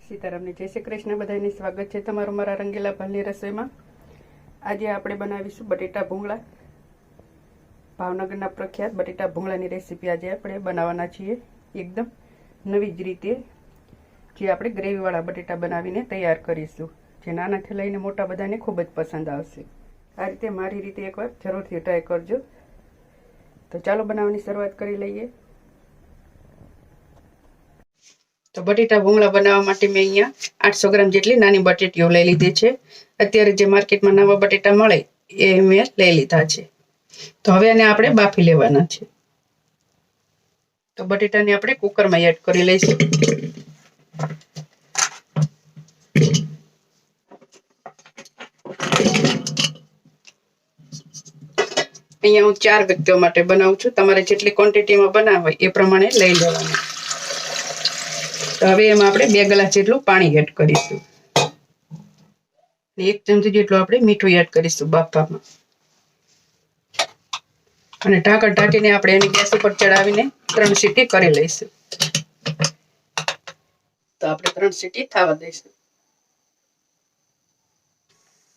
સીતારામની જય શ્રી કૃષ્ણ બધાને સ્વાગત છે તમારું મારા રંગીલા ભાલની રસોઈમાં। આજે આપણે બનાવીશું બટેટા ભૂંગળા। ભાવનગરના પ્રખ્યાત બટેટા ભૂંગળાની રેસીપી આજે આપણે બનાવવાના છીએ એકદમ નવી જ રીતે, જે આપણે ગ્રેવીવાળા બટેટા બનાવીને તૈયાર કરીશું, જે નાનાથી લઈને મોટા બધાને ખૂબ જ પસંદ આવશે। આ રીતે મારી રીતે એકવાર જરૂરથી ટ્રાય કરજો। તો ચાલો બનાવવાની શરૂઆત કરી લઈએ। तो बटेटा भूंगळा बनावा माटे मैं अहींया 800 ग्राम जेटली नानी बटेटीओ लई लीधी छे। अत्यारे जे मार्केट में नवा बटेटा मळे ए मैं लई लीधा छे। तो हवे आने आपणे बाफी लेवाना छे। तो बटेटाने आपणे कुकर में एड करी लईशुं। अहींया हूँ 4 व्यक्तिओ माटे बनावुं छुं। तमारे जेटली क्वोंटिटी में बनाववा होय ए प्रमाणे लई लेवानुं। तो हवे एमां आपणे 2 ग्लास जेटલું पाणी एड करीशुं। 1 चमची जेटલું आपणे मीठું एड करीशुं बाफामां। અને ઢાંકણ ઢાંકીને આપણે એને ગેસ ઉપર ચડાવીને 3 સીટી કરી લઈશું। તો આપણે 3 સીટી થવા દઈશું।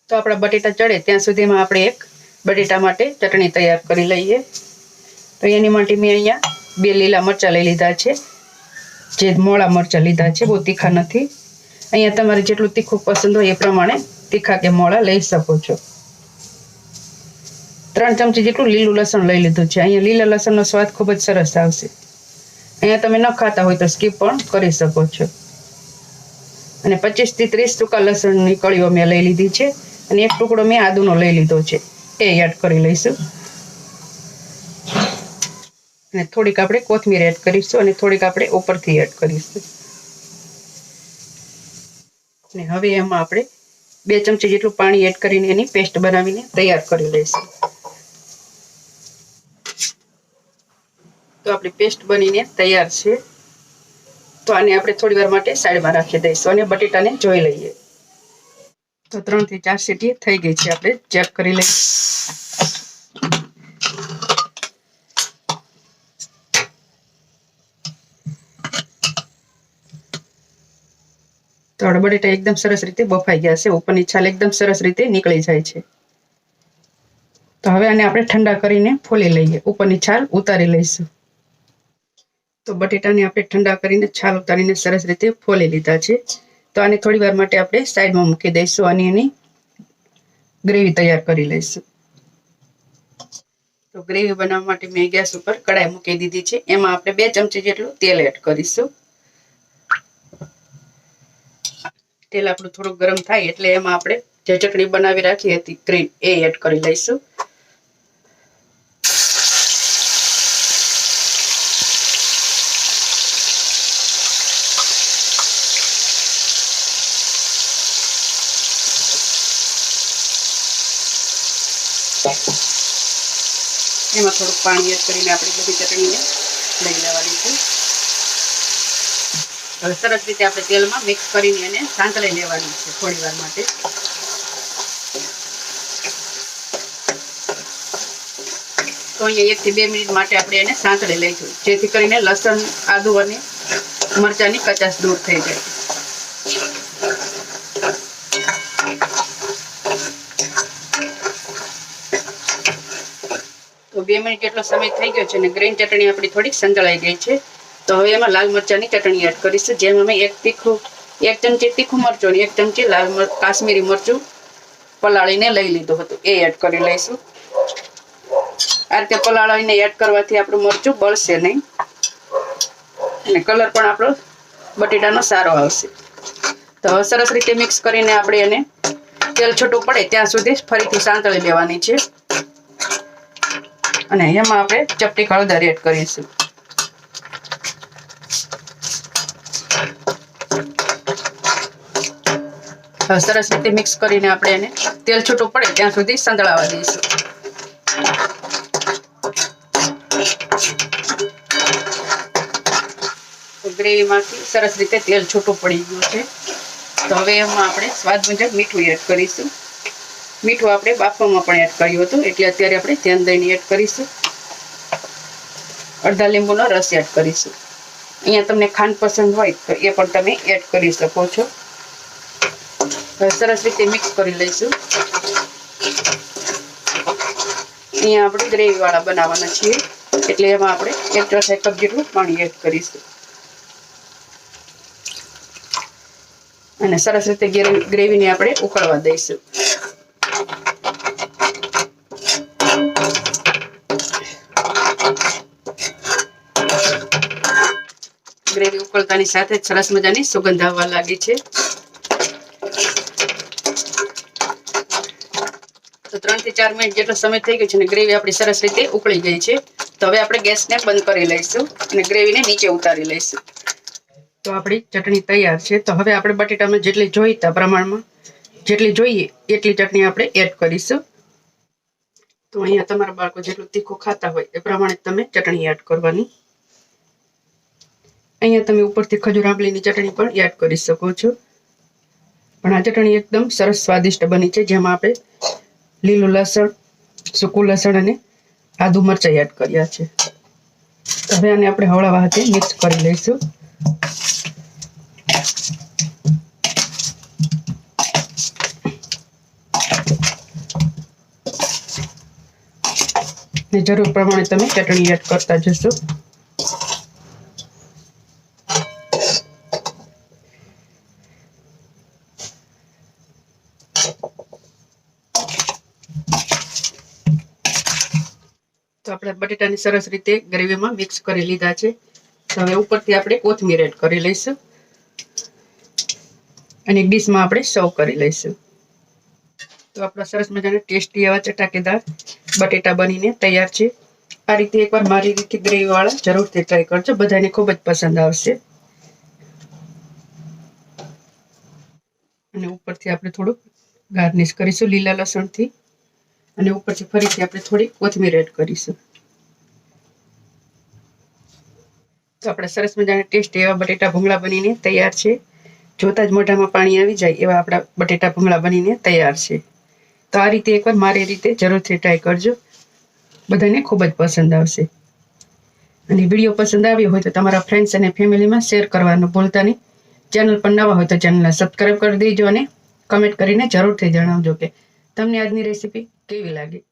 તો આપણા બટેટા ચડે ત્યાં સુધીમાં આપણે એક બટેટા માટે ચટણી તૈયાર કરી લઈએ। તો એની માટે મેં અહીંયા 2 લીલા મરચાં લઈ લીધા છે, જે મોળા મરચાં લીધા છે, બહુ તીખા નથી। અહીંયા તમારે જેટલું તીખું પસંદ હોય એ પ્રમાણે તીખા કે મોળા લઈ શકો છો। 3 ચમચી જેટલું લીલું લસણ લઈ લીધું છે। અહીંયા લીલા લસણનો સ્વાદ ખૂબ જ સરસ આવશે। અહીંયા તમે ન ખાતા હોય તો સ્કીપ પણ કરી શકો છો। અને 25 થી 30 ટુકા લસણની કળીઓ મેં લઈ લીધી છે, અને એક ટુકડો મેં આદુનો લઈ લીધો છે, એ એડ કરી લઈશું। અને થોડીક આપણે કોથમીર એડ કરીશું, અને થોડીક આપણે ઉપરથી એડ કરીશું। અને હવે એમાં આપણે 2 ચમચી જેટલું પાણી એડ કરીને એની પેસ્ટ બનાવીને તૈયાર કરી લઈશું। तो अपनी पेस्ट बनीने तैयार है। तो आने आपणे थोड़ी वार माटे साइड में राखी दईशुं अने बटेटाने जोई लईए। तो 3 થી 4 सीटी थई गई है, आपणे चेक करी लईए। तो आपणे बटेटा एकदम सरस रीते बफाई गया है, उपरनी छाल एकदम सरस रीते निकली जाय छे। तो हवे आने आपणे ठंडा करीने फोली लईए, उपरनी छाल उतारी लईशुं। तो बटेटा ने आपणे ठंडा करीने छाल उतारीने सरस रीते फोली लीधा छे। तो आने थोड़ी वार माटे आपणे साइड में मूकी दईशुं अने एनी ग्रेवी तैयार करी लईशुं। तो ग्रेवी बनाववा माटे मैं गैस पर कढ़ाई मूकी दीधी छे। एमां आपणे 2 चमची जेटલું तेल एड करीशुं। तेल आपणुं थोडું गरम थाय એટલે એમાં આપણે જે ચટણી બનાવી રાખી હતી ગ્રીન એ એડ કરી લઈશું। એમાં થોડું પાણી એડ કરીને આપણે બધી ચટણીને લઈ લેવાની છે। હવે સરસ રીતે આપણે તેલમાં મિક્સ કરીને એને સાંતળી લેવાની છે થોડી વાર માટે। તો અહીંયા 1 થી 2 મિનિટ માટે આપણે એને સાંતળી લઈશું, જેથી કરીને લસણ, આદુ અને મરચાંની કચાશ દૂર થઈ જાય। तो 2 मिनिट જેટલો સમય થઈ ગયો છે અને ગ્રીન ચટણી આપણી થોડીક સંતળાઈ ગઈ છે। તો હવે એમાં લાલ મરચાંની ચટણી એડ કરીશું, જેમ અમે 1 ચમચી તીખું મરચું અને 1 ચમચી લાલ કાશ્મીરી મરચું પલાળીને લઈ લીધું હતું, એ એડ કરી લઈશું। આ રીતે પલાળીને એડ કરવાથી આપણું મરચું બળશે નહીં અને કલર પણ આપણો બટેટાનો સારો આવશે। તો હવે સરસ રીતે મિક્સ કરીને આપણે એને તેલ છૂટું પડે ત્યાં સુધી ફરીથી સાંતળી લેવાની છે। અને એમાં આપણે ચપટી હળદર એડ કરીશું। સરસ રીતે મિક્સ કરીને આપણે એને તેલ છૂટું પડે ત્યાં સુધી સંતળાવા દઈશું। તો ગ્રેવીમાંથી સરસ રીતે તેલ છૂટું પડી ગયું છે। તો હવે એમાં આપણે સ્વાદ મુજબ મીઠું એડ કરીશું। મીઠું આપણે બાફવામાં પણ એડ કર્યું હતું, એટલે અત્યારે આપણે ધ્યાન દઈને એડ કરીશું। અડધા લીંબુનો રસ એડ કરીશું। અહીંયા તમને ખાંડ પસંદ હોય તો એ પણ તમે એડ કરી શકો છો. હવે સરસ રીતે મિક્સ કરી લઈશું. અહીંયા આપણે ગ્રેવીવાળા બનાવવાના છીએ એટલે એમાં આપણે 1/4 કપ જેટલું પાણી એડ કરીશું અને સરસ રીતે ગ્રેવીને આપણે ઉકળવા દઈશું. ગ્રેવી ઉકળતાની સાથે જ સરસ મજાની સુગંધ આવવા લાગી છે. તો 3 થી 4 મિનિટ જેટલો સમય થઈ ગયો છે અને ગ્રેવી આપણી સરસ રીતે ઉકળી ગઈ છે. તો હવે આપણે ગેસને બંધ કરી લઈશું અને ગ્રેવીને નીચે ઉતારી લઈશું. તો આપણી ચટણી તૈયાર છે. તો હવે આપણે બટેટામાં જેટલી જોઈતા પ્રમાણમાં જેટલી જોઈએ એટલી ચટણી આપણે એડ કરીશું. તો અહીંયા તમારા બાળકો જેટલું તીખું ખાતા હોય એ પ્રમાણે તમે ચટણી એડ કરવાની. અહીંયા તમે ઉપરથી ખજૂર આંબલીની ચટણી પણ એડ કરી શકો છો. પણ આ ચટણી એકદમ સરસ સ્વાદિષ્ટ બની છે, જેમાં આપણે લીલું લસણ, સૂકું લસણ અને આદુ મરચાં એડ કર્યા છે. હવે આને આપણે હળવા હાથે મિક્સ કરી લઈશું. જરૂર પ્રમાણે તમે ચટણી એડ કરતા જશો. તો આપણે બટેટાની સરસ રીતે ગ્રેવીમાં મિક્સ કરી લીધા છે. તો હવે ઉપરથી આપણે કોથમીર એડ કરી લઈશું અને એક ડીશમાં આપણે સર્વ કરી લઈશું. તો આપણા સરસ મજાના ટેસ્ટી એવા ચટાકેદાર બટેટા બનીને તૈયાર છે. આ રીતે એકવાર મારી રીતે ગ્રેવીવાળા જરૂરથી ટ્રાય કરજો, બધાને ખૂબ જ પસંદ આવશે. અને ઉપરથી આપણે થોડું ગાર્નિશ કરીશું લીલા લસણથી અને ઉપરથી ફરીથી આપણે થોડી કોથમીર એડ કરીશું. તો આપણે સરસ મજાના ટેસ્ટી એવા બટેટા ભૂંગળા બનીને તૈયાર છે. જોતા જ મોઢામાં પાણી આવી જાય એવા આપણા બટેટા ભૂંગળા બનીને તૈયાર છે. તો આ રીતે એકવાર મારી રીતે જરૂરથી ટ્રાય કરજો, બધાને ખૂબ જ પસંદ આવશે. અને વિડીયો પસંદ આવ્યો હોય તો તમારા ફ્રેન્ડ્સ અને ફેમિલીમાં શેર કરવાનું ભૂલતા નહીં. ચેનલ પર નવા હોય તો ચેનલને સબસ્ક્રાઈબ કરી દેજો અને કમેન્ટ કરીને જરૂરથી જણાવજો કે તમને આજની રેસીપી કેવી લાગી.